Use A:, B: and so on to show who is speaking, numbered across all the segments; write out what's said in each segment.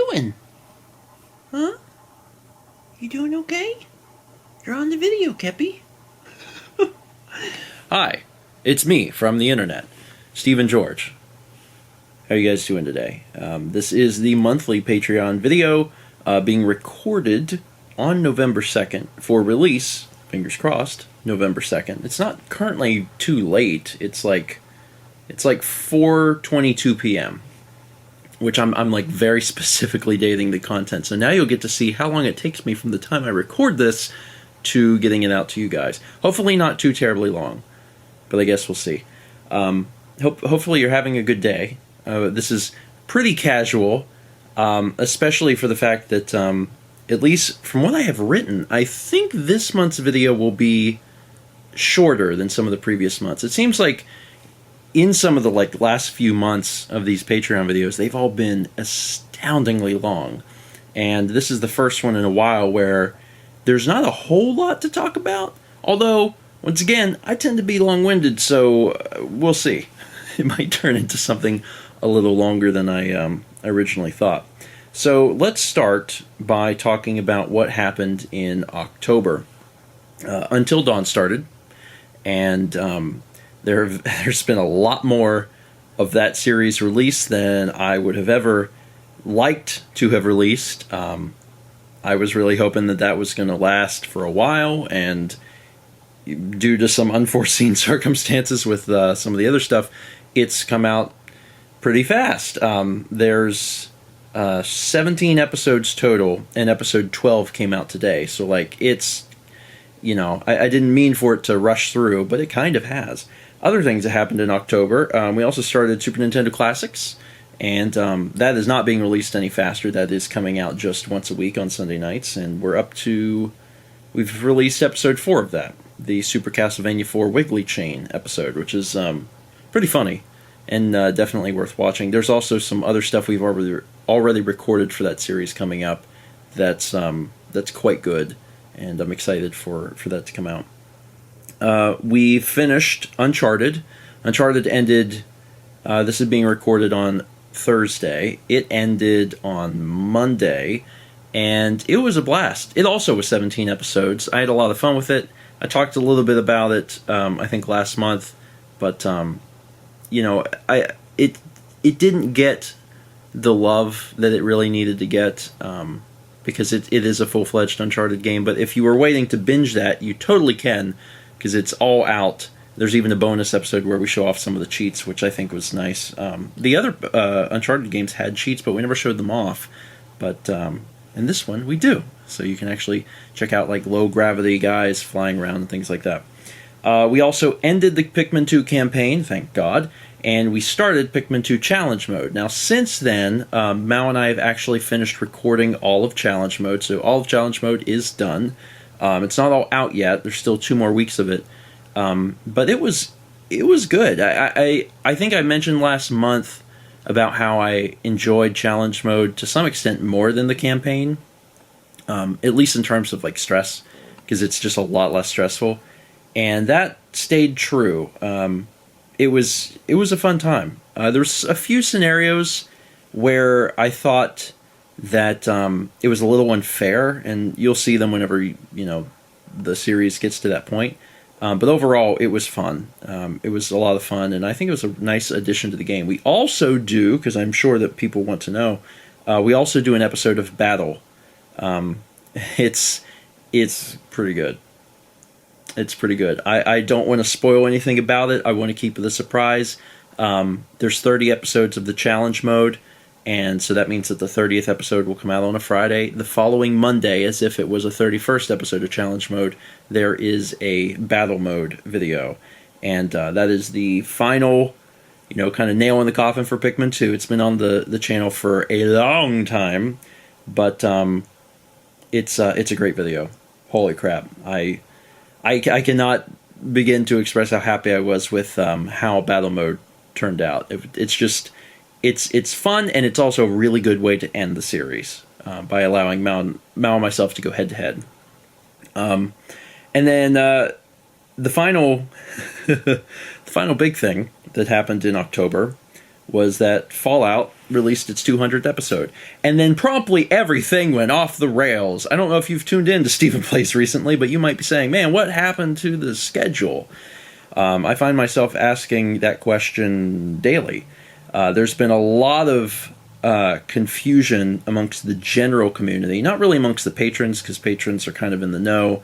A: doing? Huh? You doing okay? You're on the video, Kepi.
B: Hi, it's me from the internet, Stephen George. How are you guys doing today? This is the monthly Patreon video being recorded on November 2nd for release, fingers crossed, November 2nd. It's not currently too late. It's like 4:22 p.m., which I'm like very specifically dating the content. So now you'll get to see how long it takes me from the time I record this to getting it out to you guys. Hopefully not too terribly long, but I guess we'll see. Hopefully you're having a good day. This is pretty casual, especially for the fact that, at least from what I have written, I think this month's video will be shorter than some of the previous months. It seems like in some of the last few months of these Patreon videos, they've all been astoundingly long. And this is the first one in a while where there's not a whole lot to talk about. Although, once again, I tend to be long-winded, so we'll see. It might turn into something a little longer than I originally thought. So let's start by talking about what happened in October. Until Dawn started, and there's been a lot more of that series released than I would have ever liked to have released. I was really hoping that was going to last for a while, and due to some unforeseen circumstances with some of the other stuff, it's come out pretty fast. There's 17 episodes total, and episode 12 came out today. So, it's, I didn't mean for it to rush through, but it kind of has. Other things that happened in October, we also started Super Nintendo Classics, and that is not being released any faster. That is coming out just once a week on Sunday nights, and we've released episode 4 of that, the Super Castlevania 4 Wiggly Chain episode, which is pretty funny and definitely worth watching. There's also some other stuff we've already recorded for that series coming up that's quite good, and I'm excited for that to come out. We finished Uncharted. Uncharted ended, this is being recorded on Thursday. It ended on Monday, and it was a blast. It also was 17 episodes. I had a lot of fun with it. I talked a little bit about it, I think last month, but it didn't get the love that it really needed to get, because it is a full-fledged Uncharted game. But if you were waiting to binge that, you totally can, because it's all out. There's even a bonus episode where we show off some of the cheats, which I think was nice. The other Uncharted games had cheats, but we never showed them off. But in this one, we do. So you can actually check out low-gravity guys flying around and things like that. We also ended the Pikmin 2 campaign, thank God, and we started Pikmin 2 Challenge Mode. Now, since then, Mao and I have actually finished recording all of Challenge Mode, so all of Challenge Mode is done. It's not all out yet. There's still 2 more weeks of it, but it was good. I think I mentioned last month about how I enjoyed Challenge Mode to some extent more than the campaign, at least in terms of stress, because it's just a lot less stressful. And that stayed true. It was a fun time. There's a few scenarios where I thought that it was a little unfair, and you'll see them whenever the series gets to that point. But overall, it was fun. It was a lot of fun, and I think it was a nice addition to the game. We also do, because I'm sure that people want to know, we also do an episode of Battle. It's pretty good. It's pretty good. I don't want to spoil anything about it. I want to keep it a surprise. There's 30 episodes of the challenge mode, and so that means that the 30th episode will come out on a Friday. The following Monday, as if it was a 31st episode of challenge mode, there is a battle mode video. And that is the final, kind of nail in the coffin for Pikmin 2. It's been on the channel for a long time, but it's a great video. Holy crap. I cannot begin to express how happy I was with how battle mode turned out. It's fun, and it's also a really good way to end the series by allowing Mao and myself to go head to head. And then the final big thing that happened in October was that Fallout released its 200th episode. And then promptly everything went off the rails. I don't know if you've tuned in to Stephen Place recently, but you might be saying, man, what happened to the schedule? I find myself asking that question daily. There's been a lot of confusion amongst the general community, not really amongst the patrons, because patrons are kind of in the know.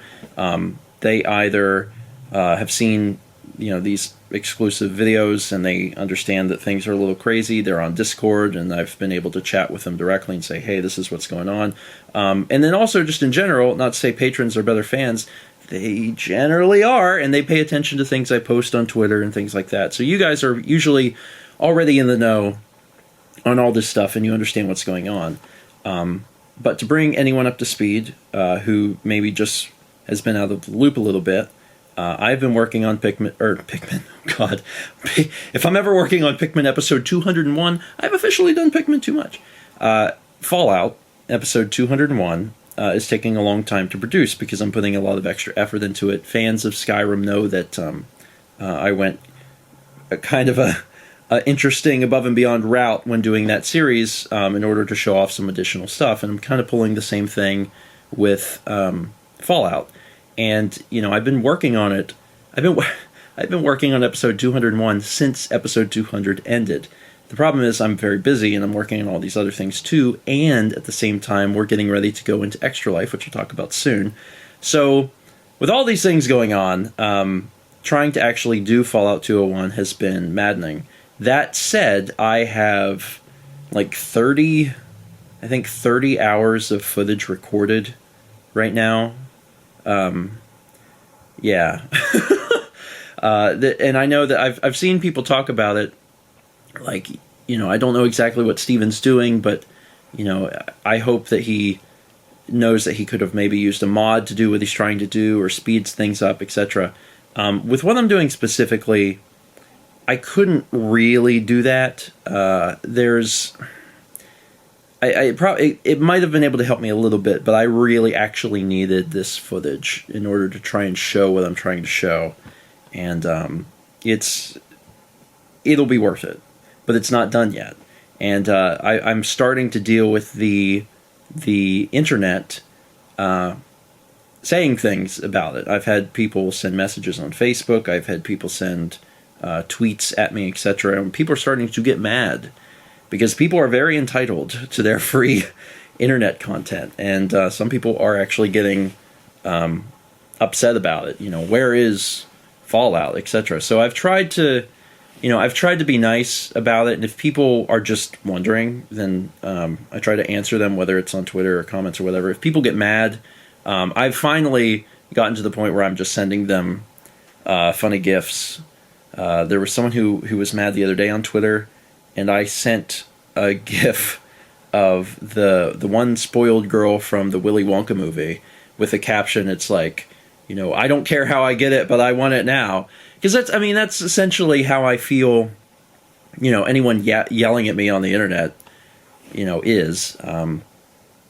B: They either have seen these exclusive videos and they understand that things are a little crazy. They're on Discord, and I've been able to chat with them directly and say, hey, this is what's going on. And then also just in general, not to say patrons are better fans, they generally are, and they pay attention to things I post on Twitter and things like that. So you guys are usually already in the know on all this stuff, and you understand what's going on. But to bring anyone up to speed who maybe just has been out of the loop a little bit, I've been working on Pikmin, God. If I'm ever working on Pikmin episode 201, I've officially done Pikmin too much. Fallout episode 201 is taking a long time to produce because I'm putting a lot of extra effort into it. Fans of Skyrim know that I went a kind of a interesting above and beyond route when doing that series in order to show off some additional stuff, and I'm kind of pulling the same thing with Fallout. And I've been working on it. I've been working on episode 201 since episode 200 ended. The problem is I'm very busy and I'm working on all these other things too, and at the same time we're getting ready to go into Extra Life, which we'll talk about soon. So with all these things going on, trying to actually do Fallout 201 has been maddening. That said, I have like 30 hours of footage recorded right now. Yeah. And I know that I've seen people talk about it, like, I don't know exactly what Steven's doing, but, I hope that he knows that he could have maybe used a mod to do what he's trying to do, or speeds things up, etc. With what I'm doing specifically, I couldn't really do that. It might have been able to help me a little bit, but I really actually needed this footage in order to try and show what I'm trying to show. And it'll be worth it, but it's not done yet. And I'm starting to deal with the internet saying things about it. I've had people send messages on Facebook. I've had people send tweets at me, etc. And people are starting to get mad because people are very entitled to their free internet content, and some people are actually getting upset about it. Where is Fallout, etc. So I've tried to be nice about it, and if people are just wondering, then I try to answer them, whether it's on Twitter or comments or whatever. If people get mad, I've finally gotten to the point where I'm just sending them funny GIFs. There was someone who was mad the other day on Twitter, and I sent a GIF of the one spoiled girl from the Willy Wonka movie with a caption. It's like, I don't care how I get it, but I want it now. Because that's essentially how I feel, anyone yelling at me on the internet, is.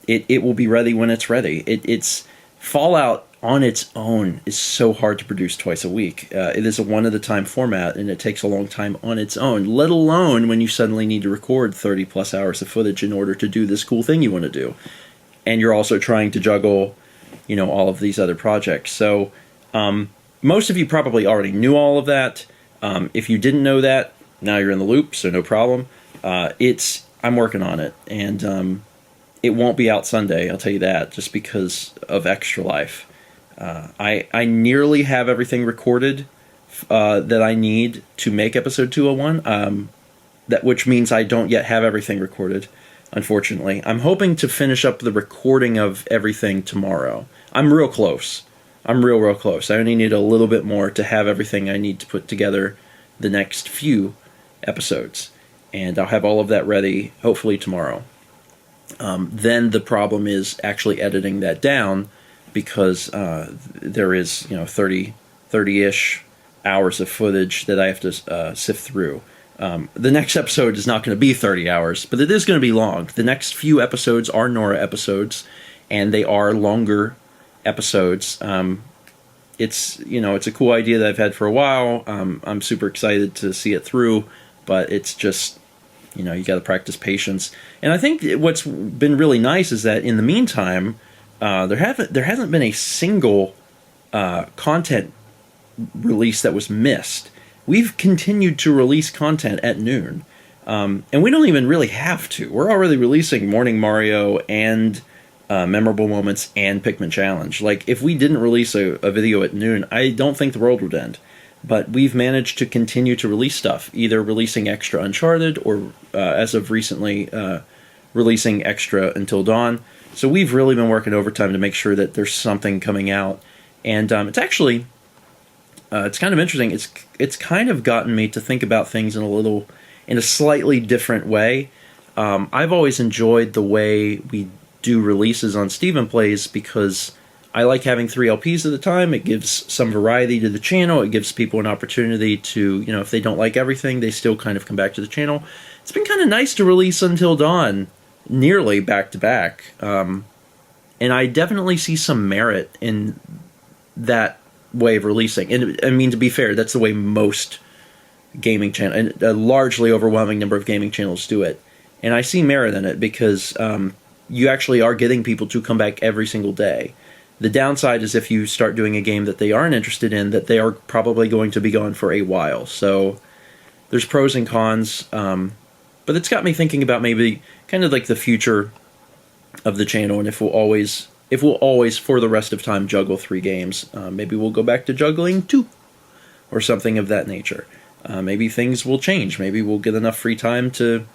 B: It will be ready when it's ready. It's Fallout on its own is so hard to produce twice a week. It is a one-at-a-time format, and it takes a long time on its own, let alone when you suddenly need to record 30-plus hours of footage in order to do this cool thing you want to do. And you're also trying to juggle, all of these other projects. So most of you probably already knew all of that. If you didn't know that, now you're in the loop, so no problem. I'm working on it, and it won't be out Sunday, I'll tell you that, just because of Extra Life. I nearly have everything recorded that I need to make episode 201, which means I don't yet have everything recorded, unfortunately. I'm hoping to finish up the recording of everything tomorrow. I'm real close. I'm real close. I only need a little bit more to have everything I need to put together the next few episodes. And I'll have all of that ready, hopefully tomorrow. Then the problem is actually editing that down, because there is 30-ish hours of footage that I have to sift through. The next episode is not going to be 30 hours, but it is going to be long. The next few episodes are Nora episodes, and they are longer episodes. It's a cool idea that I've had for a while. I'm super excited to see it through, but it's just You got to practice patience. And I think what's been really nice is that in the meantime, there hasn't been a single content release that was missed. We've continued to release content at noon. And we don't even really have to. We're already releasing Morning Mario and Memorable Moments and Pikmin Challenge. Like, if we didn't release a video at noon, I don't think the world would end. But we've managed to continue to release stuff, either releasing extra Uncharted or, as of recently, releasing extra Until Dawn. So we've really been working overtime to make sure that there's something coming out. And it's actually, it's kind of interesting. It's kind of gotten me to think about things in a slightly different way. I've always enjoyed the way we do releases on Steven Plays because I like having 3 LPs at a time. It gives some variety to the channel. It gives people an opportunity to, if they don't like everything, they still kind of come back to the channel. It's been kind of nice to release Until Dawn nearly back to back. And I definitely see some merit in that way of releasing. And I mean, to be fair, that's the way most gaming channel and a largely overwhelming number of gaming channels do it. And I see merit in it because you actually are getting people to come back every single day. The downside is if you start doing a game that they aren't interested in, that they are probably going to be gone for a while. So there's pros and cons, but it's got me thinking about maybe kind of like the future of the channel, and if we'll always for the rest of time juggle 3 games. Maybe we'll go back to juggling 2 or something of that nature. Maybe things will change. Maybe we'll get enough free time to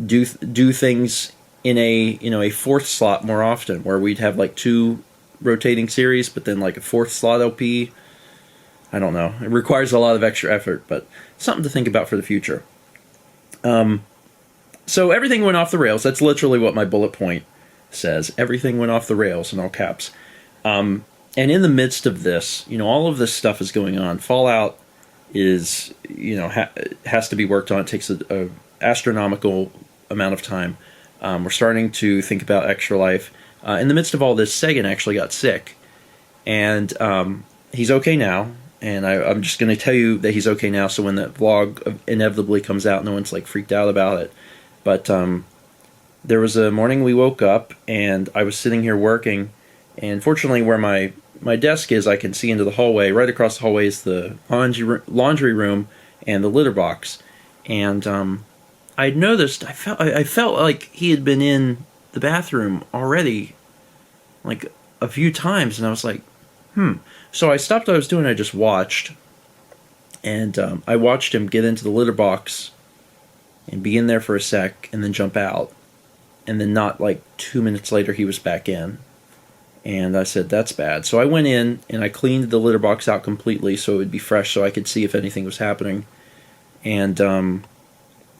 B: do things in a a 4th slot more often, where we'd have like 2 rotating series, but then like a 4th slot LP. I don't know. It requires a lot of extra effort, but something to think about for the future. So everything went off the rails. That's literally what my bullet point says. Everything went off the rails in all caps. And in the midst of this, all of this stuff is going on. Fallout is, has to be worked on. It takes a astronomical amount of time. We're starting to think about Extra Life. In the midst of all this, Sagan actually got sick. And he's okay now. And I'm just going to tell you that he's okay now, so when that vlog inevitably comes out, no one's like freaked out about it. But there was a morning we woke up, and I was sitting here working, and fortunately where my desk is, I can see into the hallway. Right across the hallway is the laundry room and the litter box. And I'd noticed, I felt like he had been in the bathroom already, like a few times, and I was like, So I stopped what I was doing, I just watched, and I watched him get into the litter box and be in there for a sec, and then jump out, and then not like 2 minutes later he was back in. And I said, that's bad. So I went in and I cleaned the litter box out completely so it would be fresh, so I could see if anything was happening. And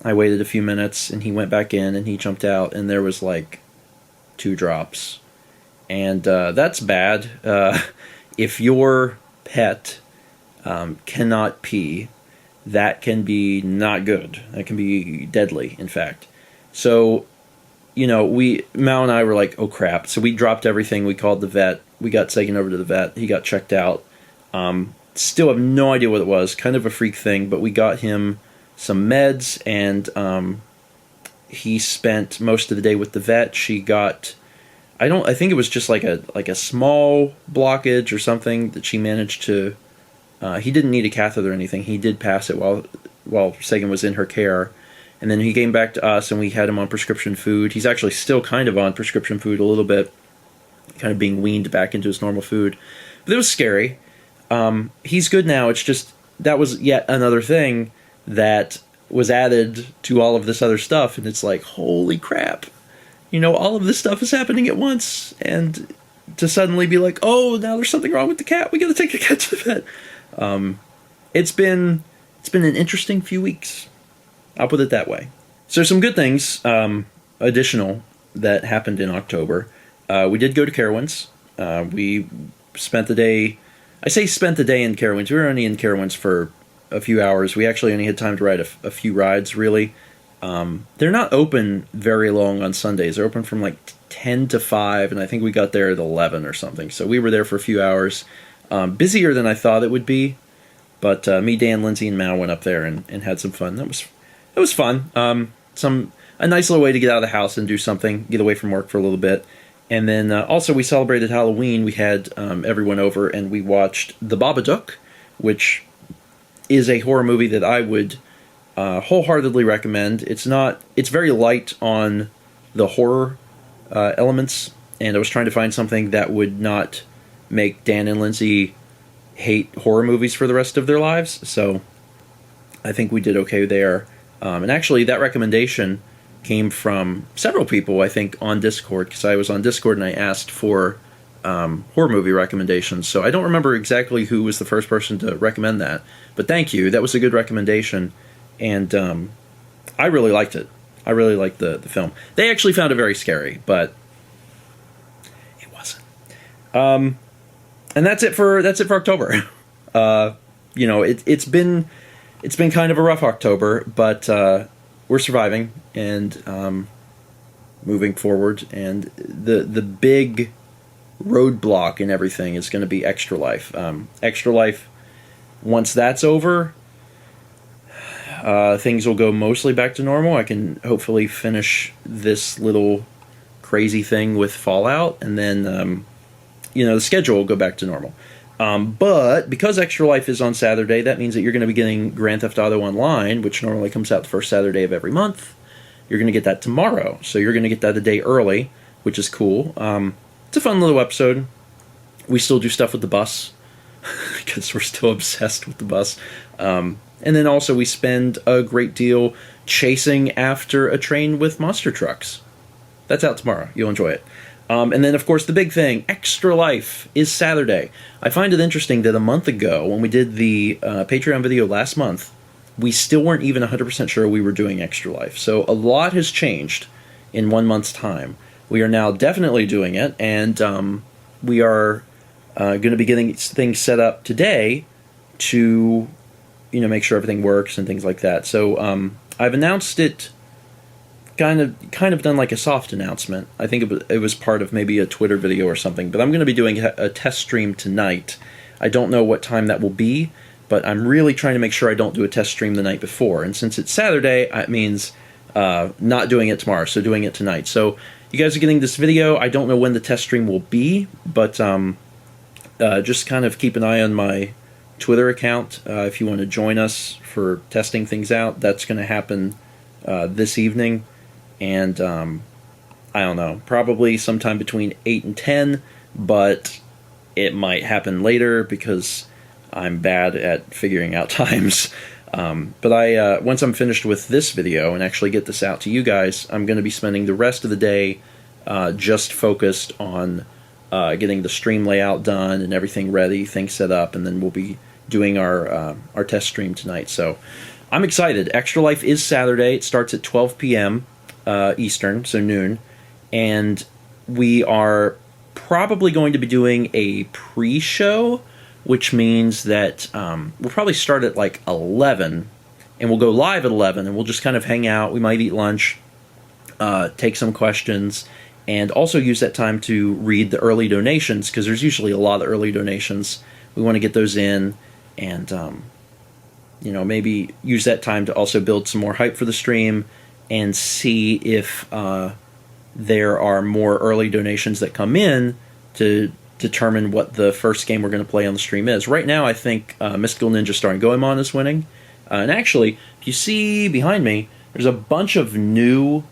B: I waited a few minutes, and he went back in, and he jumped out, and there was like 2 drops. And that's bad. If your pet cannot pee, that can be not good. That can be deadly, in fact. So, Mal and I were like, oh crap. So we dropped everything. We called the vet. We got taken over to the vet. He got checked out. Still have no idea what it was. Kind of a freak thing, but we got him some meds, and he spent most of the day with the vet. She got, I think it was just like a small blockage or something that she managed to, he didn't need a catheter or anything. He did pass it while Sagan was in her care. And then he came back to us, and we had him on prescription food. He's actually still kind of on prescription food a little bit, kind of being weaned back into his normal food. But it was scary. He's good now. It's just, that was yet another thing that was added to all of this other stuff, and it's like, holy crap. All of this stuff is happening at once, and to suddenly be like, oh, now there's something wrong with the cat. We got to take the cat to the vet. It's been an interesting few weeks. I'll put it that way. So some good things, additional, that happened in October. We did go to Carowinds. We spent the day. I say spent the day in Carowinds. We were only in Carowinds for a few hours. We actually only had time to ride a few rides, really. They're not open very long on Sundays. They're open from like 10 to 5, and I think we got there at 11 or something. So we were there for a few hours. Busier than I thought it would be, but me, Dan, Lindsay, and Mal went up there and had some fun. It was fun. a nice little way to get out of the house and do something, get away from work for a little bit. And then also we celebrated Halloween. We had everyone over and we watched The Babadook, which is a horror movie that I would wholeheartedly recommend. It's very light on the horror elements, and I was trying to find something that would not make Dan and Lindsay hate horror movies for the rest of their lives. So I think we did okay there. And actually, that recommendation came from several people, I think, on Discord, because I was on Discord and I asked for horror movie recommendations. So I don't remember exactly who was the first person to recommend that, but thank you. That was a good recommendation, and I really liked it. I really liked the film. They actually found it very scary, but it wasn't. And that's it for October. It's been kind of a rough October, but we're surviving and moving forward. And the big roadblock and everything is going to be Extra Life. Extra Life, once that's over, things will go mostly back to normal. I can hopefully finish this little crazy thing with Fallout, and then the schedule will go back to normal. But because Extra Life is on Saturday, that means that you're going to be getting Grand Theft Auto Online, which normally comes out the first Saturday of every month. You're going to get that tomorrow, so you're going to get that a day early, which is cool. It's a fun little episode. We still do stuff with the bus, because we're still obsessed with the bus. And then also we spend a great deal chasing after a train with monster trucks. That's out tomorrow. You'll enjoy it. And then, of course, the big thing, Extra Life, is Saturday. I find it interesting that a month ago, when we did the Patreon video last month, we still weren't even 100% sure we were doing Extra Life. So a lot has changed in 1 month's time. We are now definitely doing it, and we are going to be getting things set up today to, make sure everything works and things like that. So I've announced it, kind of done like a soft announcement. I think it was part of maybe a Twitter video or something, but I'm going to be doing a test stream tonight. I don't know what time that will be, but I'm really trying to make sure I don't do a test stream the night before. And since it's Saturday, it means not doing it tomorrow, so doing it tonight. So you guys are getting this video. I don't know when the test stream will be, but just kind of keep an eye on my Twitter account if you want to join us for testing things out. That's going to happen this evening, and I don't know, probably sometime between 8 and 10, but it might happen later because I'm bad at figuring out times. But once I'm finished with this video and actually get this out to you guys, I'm going to be spending the rest of the day just focused on getting the stream layout done and everything ready, things set up, and then we'll be doing our test stream tonight. So I'm excited. Extra Life is Saturday. It starts at 12 p.m. Eastern, so noon, and we are probably going to be doing a pre-show, which means that we'll probably start at like 11, and we'll go live at 11, and we'll just kind of hang out. We might eat lunch, take some questions, and also use that time to read the early donations, because there's usually a lot of early donations. We want to get those in, and maybe use that time to also build some more hype for the stream and see if there are more early donations that come in to determine what the first game we're going to play on the stream is. Right now, I think Mystical Ninja Starring Goemon is winning. And actually, if you see behind me, there's a bunch of new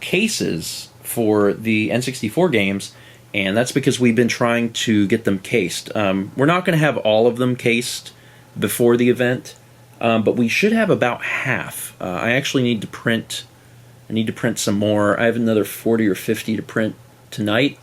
B: cases for the N64 games, and that's because we've been trying to get them cased. We're not going to have all of them cased before the event, but we should have about half. I actually need to print. I need to print some more. I have another 40 or 50 to print tonight,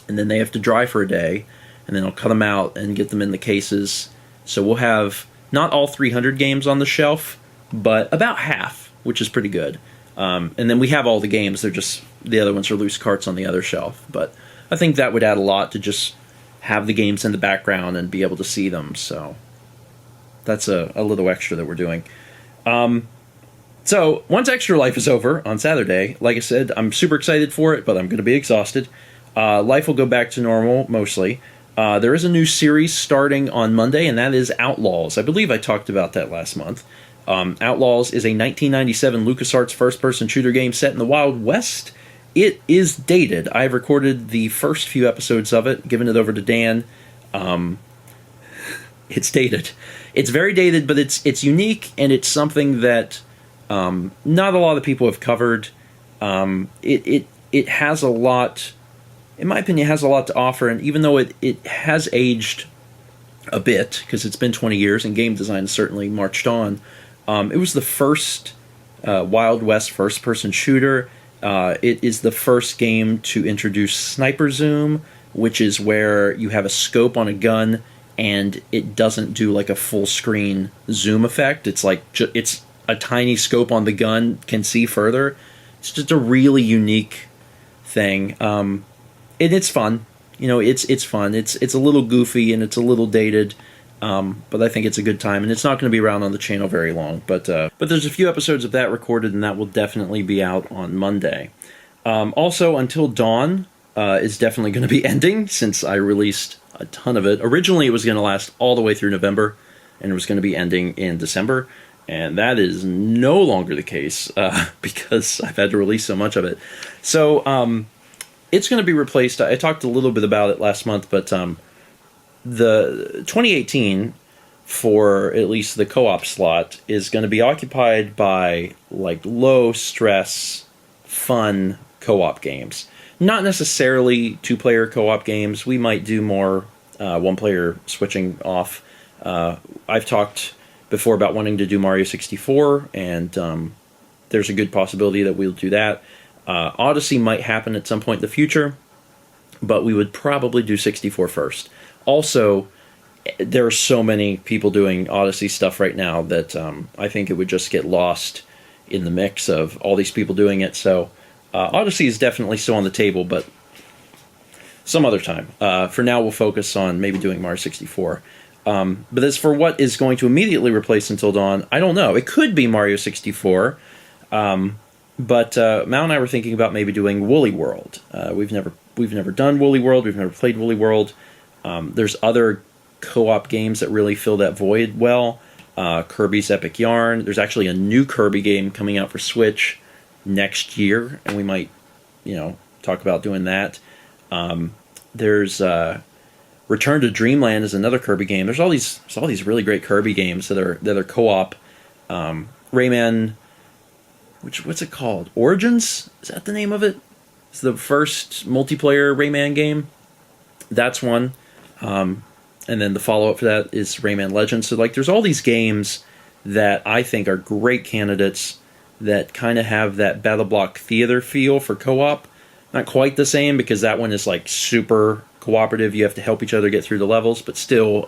B: and then they have to dry for a day, and then I'll cut them out and get them in the cases. So we'll have not all 300 games on the shelf, but about half, which is pretty good. And then we have all the games. They're just, the other ones are loose carts on the other shelf. But I think that would add a lot to just have the games in the background and be able to see them. So that's a little extra that we're doing. So once Extra Life is over on Saturday, like I said, I'm super excited for it, but I'm going to be exhausted. Life will go back to normal, mostly. There is a new series starting on Monday, and that is Outlaws. I believe I talked about that last month. Outlaws is a 1997 LucasArts first-person shooter game set in the Wild West. It is dated. I've recorded the first few episodes of it, given it over to Dan. It's dated. It's very dated, but it's unique, and it's something that not a lot of people have covered. It has a lot, in my opinion, has a lot to offer, and even though it has aged a bit, because it's been 20 years, and game design has certainly marched on, it was the first Wild West first-person shooter. It is the first game to introduce sniper zoom, which is where you have a scope on a gun, and it doesn't do like a full screen zoom effect. It's like it's a tiny scope on the gun can see further. It's just a really unique thing, and it's fun. It's fun. It's a little goofy and it's a little dated, but I think it's a good time. And it's not going to be around on the channel very long. But there's a few episodes of that recorded, and that will definitely be out on Monday. Also, Until Dawn is definitely going to be ending, since I released a ton of it. Originally, it was going to last all the way through November, and it was going to be ending in December. And that is no longer the case, because I've had to release so much of it. So it's going to be replaced. I talked a little bit about it last month, but the 2018, for at least the co-op slot, is going to be occupied by like low-stress, fun co-op games. Not necessarily two-player co-op games. We might do more one-player switching off. I've talked before about wanting to do Mario 64, and there's a good possibility that we'll do that. Odyssey might happen at some point in the future, but we would probably do 64 first. Also, there are so many people doing Odyssey stuff right now that I think it would just get lost in the mix of all these people doing it. So Odyssey is definitely still on the table, but some other time. For now, we'll focus on maybe doing Mario 64. But as for what is going to immediately replace Until Dawn, I don't know. It could be Mario 64, but Mal and I were thinking about maybe doing Woolly World. We've never done Woolly World. We've never played Woolly World. There's other co-op games that really fill that void well. Kirby's Epic Yarn. There's actually a new Kirby game coming out for Switch next year, and we might, talk about doing that. There's Return to Dreamland is another Kirby game. There's all these really great Kirby games that are co-op. Rayman, what's it called? Origins? Is that the name of it? It's the first multiplayer Rayman game. That's one. And then the follow-up for that is Rayman Legends. So there's all these games that I think are great candidates that kind of have that Battle Block Theater feel for co-op. Not quite the same, because that one is like super cooperative. You have to help each other get through the levels, but still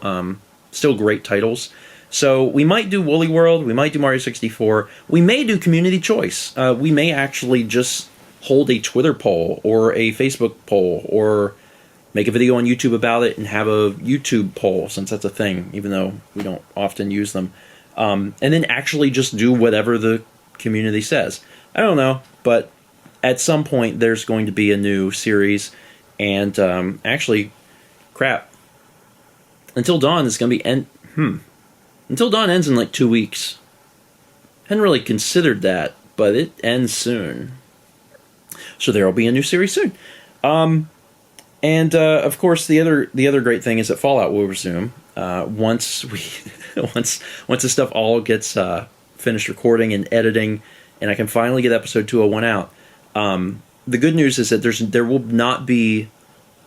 B: great titles. So we might do Woolly World. We might do Mario 64. We may do Community Choice. We may actually just hold a Twitter poll or a Facebook poll, or make a video on YouTube about it and have a YouTube poll, since that's a thing, even though we don't often use them. And then actually just do whatever the community says. I don't know, but at some point there's going to be a new series, and actually, crap. Until Dawn is going to be Until Dawn ends in like 2 weeks. Hadn't really considered that, but it ends soon. So there will be a new series soon. And of course, the other great thing is that Fallout will resume once this stuff all gets finished recording and editing, and I can finally get episode 201 out. The good news is that there will not be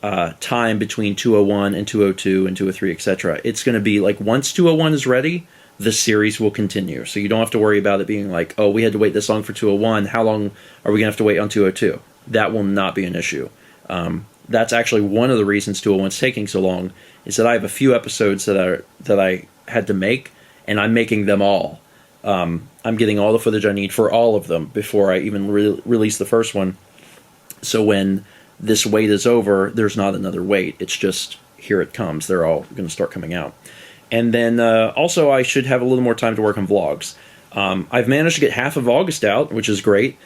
B: time between 201 and 202 and 203, etc. It's going to be like once 201 is ready, the series will continue. So you don't have to worry about it being like, oh, we had to wait this long for 201. How long are we going to have to wait on 202? That will not be an issue. That's actually one of the reasons 201's taking so long, is that I have a few episodes that I had to make, and I'm making them all. I'm getting all the footage I need for all of them before I even release the first one. So when this wait is over, there's not another wait. It's just, here it comes. They're all going to start coming out. And then also I should have a little more time to work on vlogs. I've managed to get half of August out, which is great.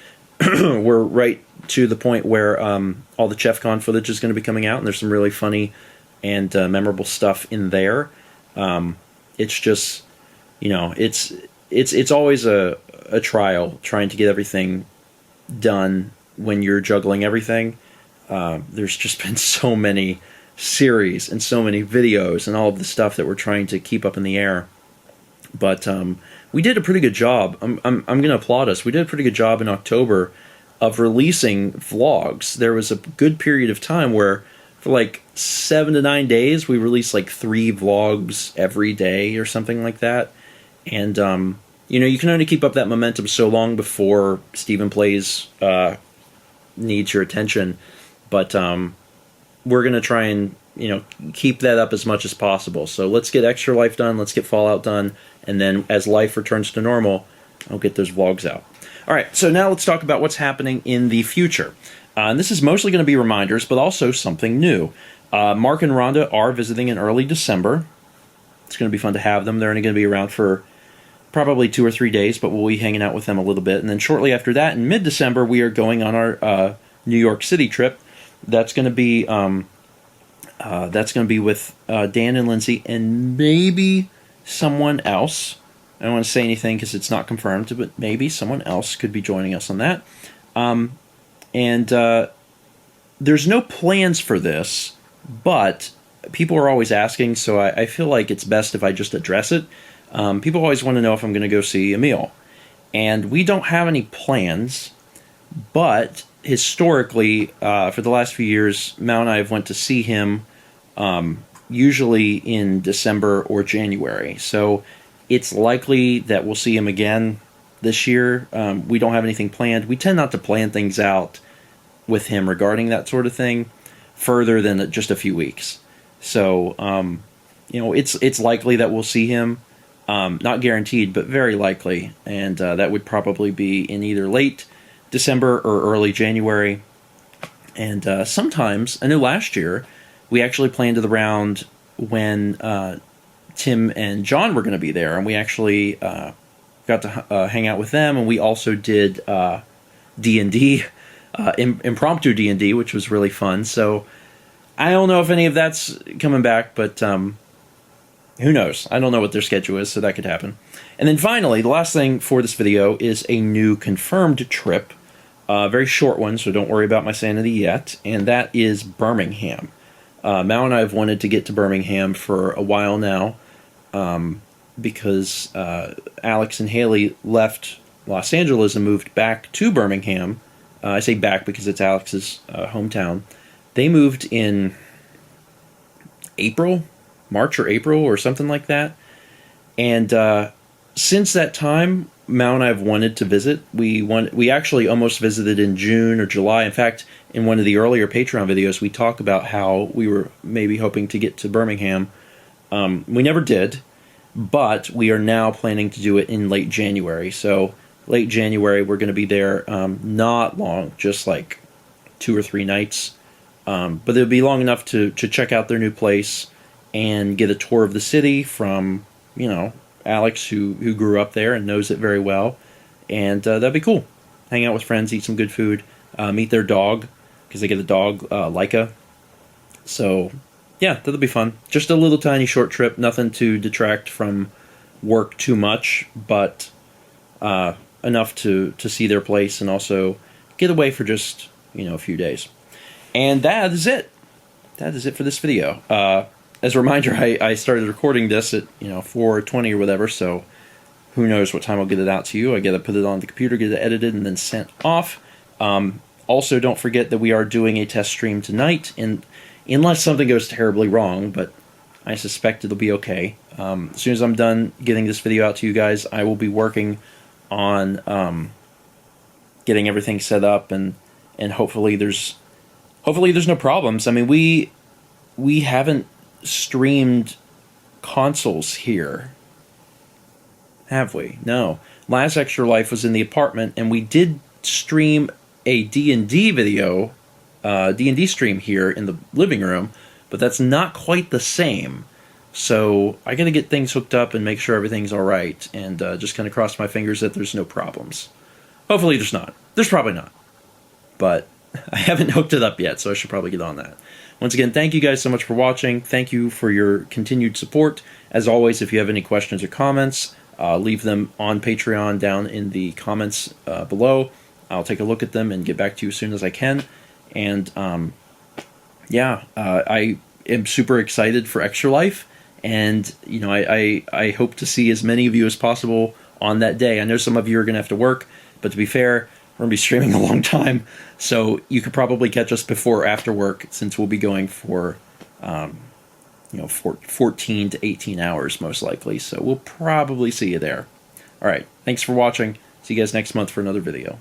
B: We're right to the point where all the ChefCon footage is going to be coming out, and there's some really funny and memorable stuff in there. It's just, it's always a trial trying to get everything done when you're juggling everything. There's just been so many series and so many videos and all of the stuff that we're trying to keep up in the air. But we did a pretty good job. I'm going to applaud us. We did a pretty good job in October of releasing vlogs. There was a good period of time where for like 7 to 9 days we released like 3 vlogs every day or something like that. And you know, you can only keep up that momentum so long before Stephen Plays needs your attention. But we're going to try and, you know, keep that up as much as possible. So let's get Extra Life done, let's get Fallout done, and then as life returns to normal, I'll get those vlogs out. All right, so now let's talk about what's happening in the future. And this is mostly going to be reminders, but also something new. Mark and Rhonda are visiting in early December. It's going to be fun to have them. They're only going to be around for probably 2 or 3 days, but we'll be hanging out with them a little bit. And then shortly after that, in mid-December, we are going on our New York City trip. That's going to be with Dan and Lindsay and maybe someone else. I don't want to say anything because it's not confirmed, but maybe someone else could be joining us on that. There's no plans for this, but people are always asking, so I feel like it's best if I just address it. People always want to know if I'm going to go see Emil. And we don't have any plans, but historically, for the last few years, Mal and I have went to see him usually in December or January. So it's likely that we'll see him again this year. We don't have anything planned. We tend not to plan things out with him regarding that sort of thing further than just a few weeks. So, you know, it's likely that we'll see him. Not guaranteed, but very likely. And that would probably be in either late December or early January. And sometimes, I know last year, we actually planned it around when Tim and John were going to be there, and we actually got to hang out with them, and we also did D&D, impromptu D&D, which was really fun. So I don't know if any of that's coming back, but who knows? I don't know what their schedule is, so that could happen. And then finally, the last thing for this video is a new confirmed trip. Very short one, so don't worry about my sanity yet, and that is Birmingham. Mal and I have wanted to get to Birmingham for a while now, because Alex and Haley left Los Angeles and moved back to Birmingham. I say back because it's Alex's hometown. They moved in March or April or something like that. And since that time, Mal and I have wanted to visit. We actually almost visited in June or July. In fact, in one of the earlier Patreon videos, we talk about how we were maybe hoping to get to Birmingham. We never did, but we are now planning to do it in late January. So late January, we're going to be there not long, just like 2 or 3 nights. But it'll be long enough to check out their new place and get a tour of the city from, you know, Alex, who grew up there and knows it very well. And that'd be cool. Hang out with friends, eat some good food, meet their dog, because they get a dog, Leica. So, yeah, that'll be fun. Just a little tiny short trip, nothing to detract from work too much, but enough to see their place and also get away for just, you know, a few days. And that is it. That is it for this video. As a reminder, I started recording this at, you know, 4:20 or whatever, so who knows what time I'll get it out to you. I got to put it on the computer, get it edited, and then sent off. Also, don't forget that we are doing a test stream tonight, and unless something goes terribly wrong, but I suspect it'll be okay. As soon as I'm done getting this video out to you guys, I will be working on getting everything set up, and hopefully there's no problems. I mean, we haven't streamed consoles here, have we? No. Last Extra Life was in the apartment, and we did stream a D&D video, D&D stream here in the living room, but that's not quite the same. So I got to get things hooked up and make sure everything's all right, and just kind of cross my fingers that there's no problems. Hopefully there's not. There's probably not. But I haven't hooked it up yet, so I should probably get on that. Once again, thank you guys so much for watching. Thank you for your continued support. As always, if you have any questions or comments, leave them on Patreon down in the comments below. I'll take a look at them and get back to you as soon as I can. And I am super excited for Extra Life, and you know, I hope to see as many of you as possible on that day. I know some of you are going to have to work, but to be fair, we're going to be streaming a long time, so you could probably catch us before or after work, since we'll be going for 14 to 18 hours most likely. So we'll probably see you there. All right, thanks for watching. See you guys next month for another video.